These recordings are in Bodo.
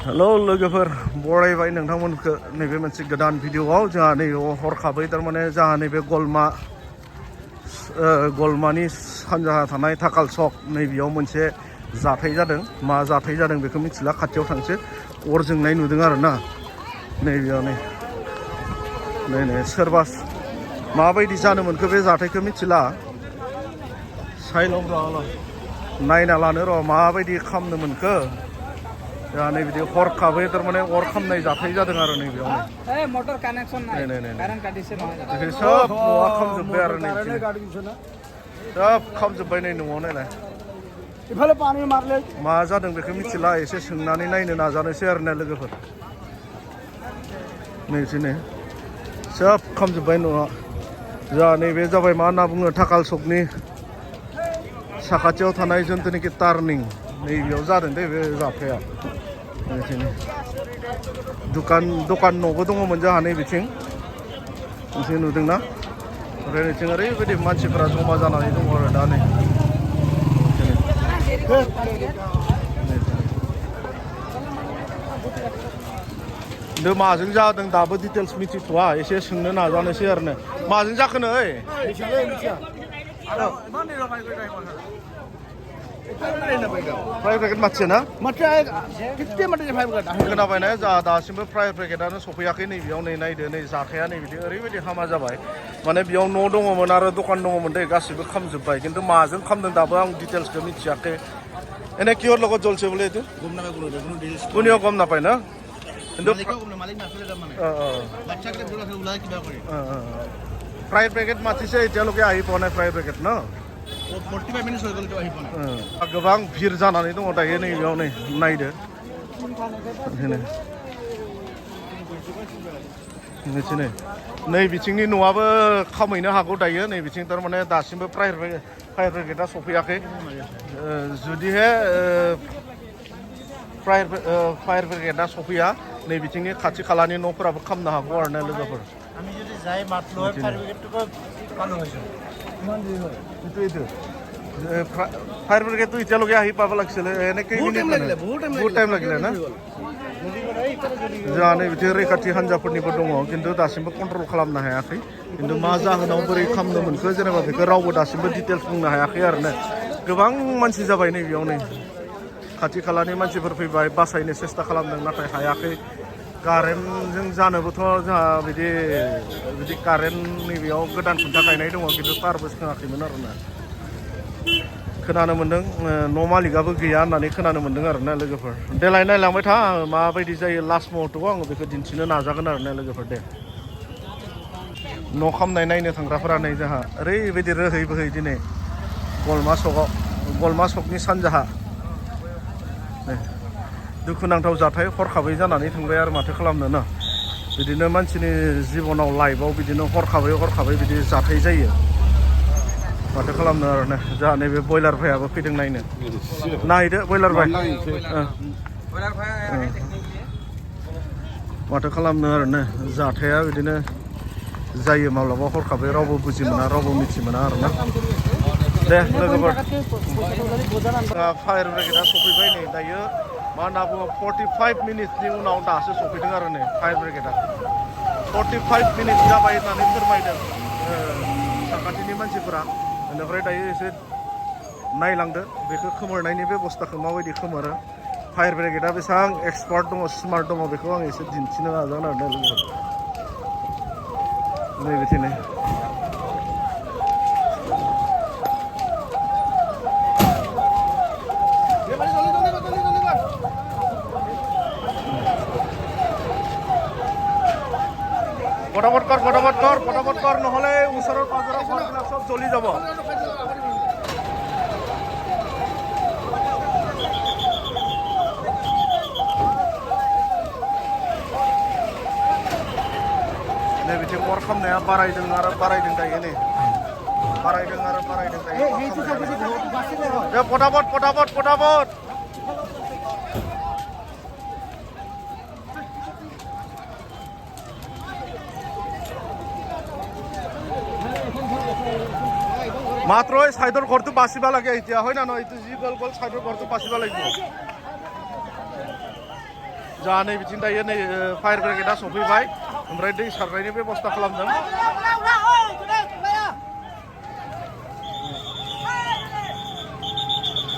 हेलो लोगोफोर बरायबाय नोंथांमोनखौ नैबे मोनसे गोदान भिडिअआव जोंहा नैबे हरखाबै थारमाने जोंहा नैबे गलमानि सानजाहा थानाय धाकाल चौक नैबेयाव मोनसे जाथाय जादों। मा जाथाय जादों बेखौ मिथिला, खाथियाव थांसै अर जोंनाय नुदों आरो ना नैबेयाव नै सोरबा माबायदि जानो मोनखो बे जाथायखौ मिथिला। साइलाव नायना लानो र' माबायदि खालामनो मोनखो। जोंहा नै बिदि हरखाबै थारमाने अर खामनाय जाथाय जादों आरो नैबेयाव मटर कानेक्शन सब न'आ खामजोब्बाय आरो नै सब खामजोब्बाय नै न'आव नायलाय मा जादों बेखौ मिथिला। एसे सोंनानै नायनो नाजानोसै आरो ना लोगोफोर। नैथिनै सब खामजोब्बाय न'आ। जोंहा नैबे जाबाय मा होनना बुङो धाकाल चौकनि साखाथियाव थानाय जिथुनाखि टार्निं नैबेयाव जादों दे बे जाथाया। दखान न'बो दङमोन जोंहा नै बिथिं मोनसे नुदोंना। ओमफ्राय नैथिं ओरैबायदि मानसिफोरा जमा जानानै दङ आरो दा नै माजों जादों दाबो डिटेल्स मिथिथ'वा। एसे सोंनो नाजानोसै आरो ना माजों जाखोनो ओइ फ्राय पेकेट माथसे ना खोनाबायना जोंहा दासिमबो फ्राय पेकेटानो सफैयाखै। नैबेयाव नै नायदो नै जाथाया नै बिदि ओरैबायदि हामा जाबाय। माने बेयाव न' दङमोन आरो दखान दङमोन दे, गासिबो खामजोब्बाय। खिन्थु माजों खामदों दाबो आं डिटेल्सखौ मिथियाखै। এনে কিহৰ লগত জ্বলছে বোলে এইটো কোনেও গম নাপায় না। কিন্তু ফ্ৰাই পেকেট মাতিছে, এতিয়ালৈকে আহি পোৱা নাই ফ্ৰাই পেকেট ন। 45 মিনিট হৈ গ'ল আহি পোৱা নাই। गोबां ভিৰ जानानै दङ दायो नैबेयाव नै नायदो नै बिथिंनि न'आबो खामहैनो हागौ दायो। नै बिथिं थारमाने दासिमबो फायार ब्रिगेडआ सफैयाखै। जुदिहे फायार ब्रिगेडआ सफैया नै बिथिंनि खाथि खालानि न'फोराबो खामनो हागौ आरो ना लोगोफोर। ফায়ার ব্রিগেডটো এতিয়ালৈকে আহি পাব লাগিছিলে। এনে কেইমিনিট বহুত টাইম লাগিলে না। जोंहा नै बिदि रैखाथि हान्जाफोरनिबो दङ, खिन्थु दासिमबो कन्ट्रल खालामनो हायाखै। खिन्थु मा जाहोनाव बोरै खालामनो मोनखो जेनेबा बेखौ रावबो दासिमबो डिटेल्स बुंनो हायाखै आरो ना। गोबां मानसि जाबाय नैबेयाव नै खाथि खालानि मानसिफोर फैबाय, बासायनो सेस्था खालामदों नाथाय हायाखै। कारेन्टजों जानोबोथ' जोंहा बिदि कारेन्ट नैबेयाव गोदान खुन्था गायनाय दङ, खिन्थु तारबो सोङाखैमोन आरो ना। खोनानो मोन्दों न' मालिकआबो गैया होननानै खोनानो मोन्दों आरो ना लोगोफोर। देलाय नायलांबाय था माबायदि जायो लास्ट महत्त'आव आङो बेखौ दिन्थिनो नाजागोन आरो ना लोगोफोर दे। न' खामनाय नायनो थांग्राफोरा नै जोंहा ओरैबायदि रोहै बोहै दिनै गलमा चौकनि सानजाहा दुखुनांथाव जाथाय हरखाबै जानानै थांबाय आरो माथो खालामनो ना। बिदिनो मानसिनि जिबनाव लाइफआव बिदिनो हरखाबै बिदि जाथाय जायो। माथो खालामनो आरो ना। जोंहा नैबे बयलार भाइयाबो फैदों नायनो। नायदो बयलार भाइ माथो खालामनो आरो ना। जाथाया बिदिनो जायो माब्लाबा हरखाबै, रावबो बुजि मोना रावबो मिथि मोना आरो ना। दे लोगोफोर फायार ब्रिगेडआ सफैबाय नै दायो मा होनना बुङो 45 मिनिटनि उनाव दासो सफैदों आरो नै फायार ब्रिगेडआ। 45 मिनिट जाबाय होननानै फोरमायदों साखाथिनि मानसिफोरा। बेनिफ्राय दायो एसे नायलांदो बेखौ खोमोरनायनि बेब'स्थाखौ माबायदि खोमोरो। फायार ब्रिगेडआ बेसेबां एक्सपार्ट दङ, स्मार्ट दङ, बेखौ आं एसे दिन्थिनो नाजागोन आरो ना लोगोफोर। नैबेथिंनो ফটাফট কৰ নহ'লে ওচৰৰ পাজৰৰ ঘৰবিলাক চব জ্বলি যাব। नै बिथिं अर खामनाया बारायदों आरो बारायदों दायो नै बारायदों दायो। दे फटाफट মাত্ৰ এই চাইডৰ ঘৰটো বাচিব লাগে এতিয়া, হয় না নহয়? এইটো যি গ'ল চাইডৰ ঘৰটো বাচিব লাগিব। जोंहा नै बिथिं दायो नै फायार ब्रिगेडआ सफैबाय ओमफ्राय दै सारनायनि बेबस्था खालामदों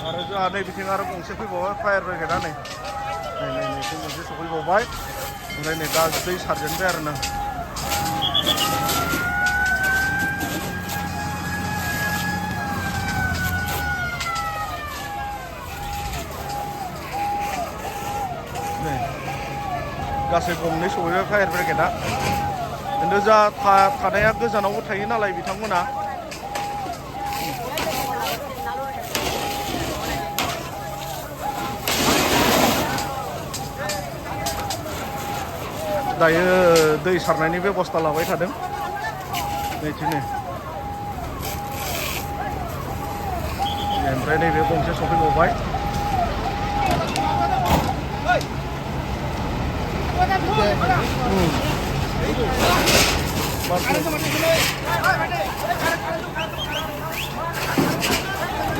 आरो जोंहा नै बिथिं आरो गंसे फैबावबाय फायार ब्रिगेडआ नै गंसे सफैबावबाय ओमफ्राय नै दा दै सारजेनबाय आरो ना गासै गंनै सहैबाय फायार ब्रिगेडआ खिन्थु जा थानाया गोजानावबो थायो नालाय बिथांमोना दायो दै सारनायनि बेबस्था लाबाय थादों बिदिनो ओमफ्राय नैबे गंसे सफैबावबाय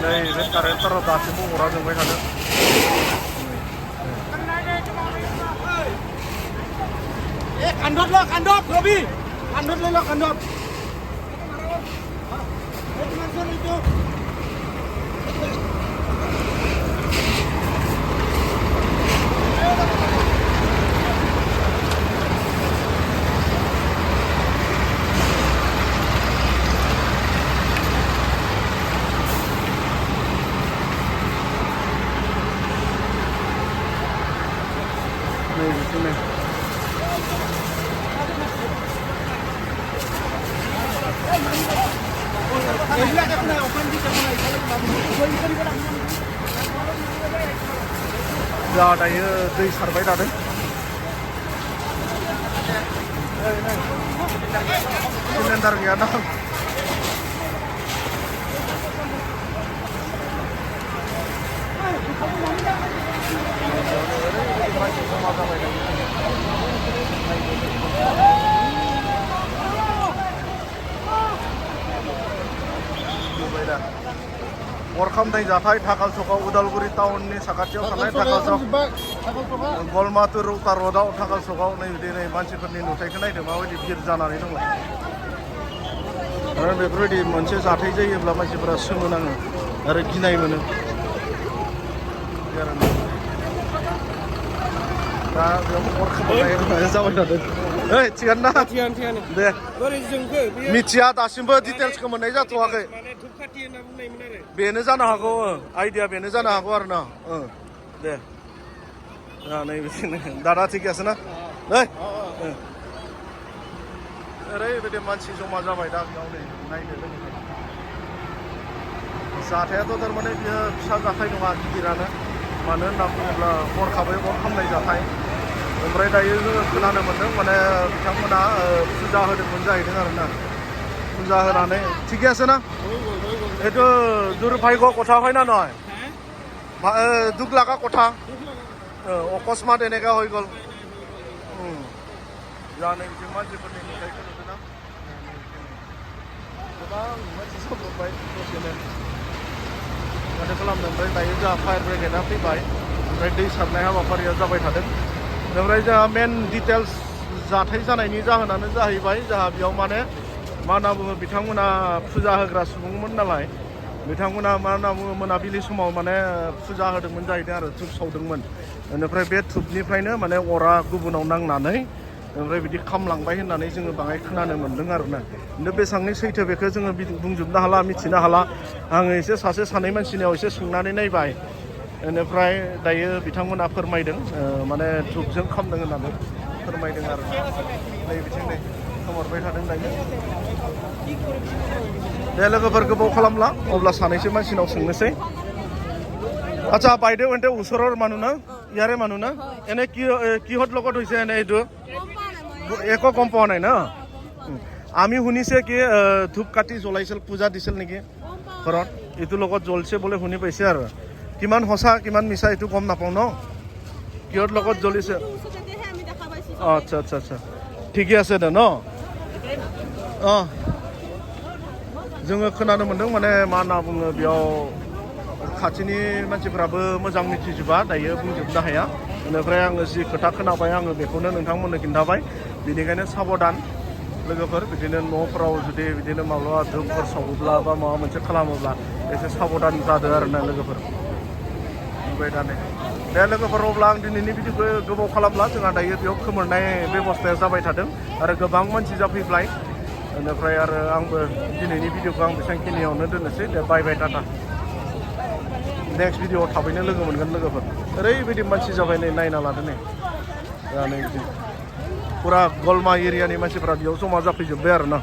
नै बे कारेन्टफोराव दासिमबो अरा जोंबाय थादों Kandot lo, kandot, Robi. Kandot lo, kandot. Itu. जोंहा दायो दै सारबाय थादों सिलिन्डार गैया ना अर खामनाय जाथाय धाकाल चौकआव उदालगुरि टाउननि साखाथियाव थानाय धाकाल चौक गलमातुर रौता रडआव धाकाल चौकआव नै दिनै मानसिफोरनि नुथायखौ नायदों माबायदि भिर जानानै दङ आरो बेफोरबायदि मोनसे जाथाय जायोब्ला मानसिफोरा सोमोनाङो आरो गिनाय मोनो दा बेयाव अर खामनाय जाबाय थादों ओइ थिगानो ना थिगानो दे बोरै जोंखो मिथिया दासिमबो डिटेल्सखौ मोननाय जाथ'वाखै धुपखाथि होनना बुंनायमोन आरो बेनो जानो हागौ आइडिया बेनो जानो हागौ आरो ना दे नै बिदिनो दादा थिग আছে ना नै ओरैबायदि मानसि जमा जाबाय दा बेयाव नै नायनो लोगो जाथायाथ' थारमाने बियो फिसा जाथाय नङा गिदिरानो मानो होनना बुङोब्ला हरखाबै अर खामनाय जाथाय ओमफ्राय दायो जोङो खोनानो मोन्दों माने बिथांमोना फुजा होदोंमोन जाहैदों आरोना फुजा होनानै ঠিকে আছে না এইটো দুৰ্ভাগ্য কথা হয় না নহয় দুখ লগা কথা অকস্মাত এনেকা হৈ গ'ল जानो बिथिं मानसिफोरनि नुथायखौ नुदोंना गोबां मानसि सफैबाय दसेनो माथो खालामदों ओमफ्राय दायो जोंहा फायार ब्रिगेडआ फैबाय ओमफ्राय दै सारनाय हाबाफारिया जाबाय थादों ओमफ्राय जोंहा मेन डिटेल्स जाथाय जानायनि जाहोनानो जाहैबाय जोंहा बेयाव माने मा होनना बुङो बिथांमोना फुजा होग्रा सुबुंमोन नालाय बिथांमोना मा होनना बुङो मोनाबिलि समाव माने फुजा होदोंमोन जाहैदों आरो धुप सावदोंमोन बेनिफ्राय बे धुपनिफ्रायनो माने अरा गुबुनाव नांनानै ओमफ्राय बिदि खामलांबाय होननानै जोङो बाङाय खोनानो मोन्दों आरोना खिन्थु बेसेबांनि सैथो बेखौ जोङो बुंजोबनो हाला मिथिनो हाला आङो एसे सासे सानै मानसिनियाव एसे सोंनानै नायबाय बेनिफ्राय दायो बिथांमोना फोरमायदों माने धुपजों खामदों होननानै फोरमायदों आरो नै बिथिं नै खोमोरबाय थादों दायो दे लोगोफोर गोबाव खालामला अब्ला सानैसो मानसिनाव सोंनोसै আচ্ছা বাইদেউ এনে ওচৰৰ মানুহ না ইয়াৰে মানুহ না এনে কিহত লগত হৈছে এনে এইটো একো গম পোৱা নাই না আমি শুনিছে কি ধূপকাঠি জ্বলাইছিল পূজা দিছিল নেকি ঘৰত এইটো লগত জ্বলছে বোলে শুনি পাইছে আৰু কিমান সঁচা কিমান মিছা এইটো গম নাপাওঁ ন কিহত লগত জ্বলিছে আচ্ছা আচ্ছা আচ্ছা ঠিকে আছে দে ন जोङो खोनानो मोन्दों माने मा होनना बुङो बेयाव खाथिनि मानसिफोराबो मोजां मिथिजोबा दायो बुंजोबनो हाया बेनिफ्राय आङो जि खोथा खोनाबाय आङो बेखौनो नोंथांमोननो खिन्थाबाय बेनिखायनो साबधान लोगोफोर बिदिनो न'फोराव जुदि बिदिनो माब्लाबा धुपफोर सावोब्ला बा माबा मोनसे खालामोब्ला एसे साबधान जादो आरोना लोगोफोर नुबाय दाने दे लोगोफोर अब्ला आं दिनैनि भिडिअखौ गोबाव खालामला जोंहा दायो बेयाव खोमोरनाय बेबस्थाया जाबाय थादों आरो गोबां मानसि जाफैबाय बेनिफ्राय आरो आंबो दिनैनि भिडिअखौ आं बेसेबांखिनियावनो दोननोसै दे बाय बाय टाटा नेक्स्ट भिडिअआव थाबैनो लोगो मोनगोन लोगोफोर ओरैबायदि मानसि जाबाय नै नायना लादो नै दा नै बिदि फुरा गलमा एरियानि मानसिफ्रा बेयाव जमा जाफैजोब्बाय आरो ना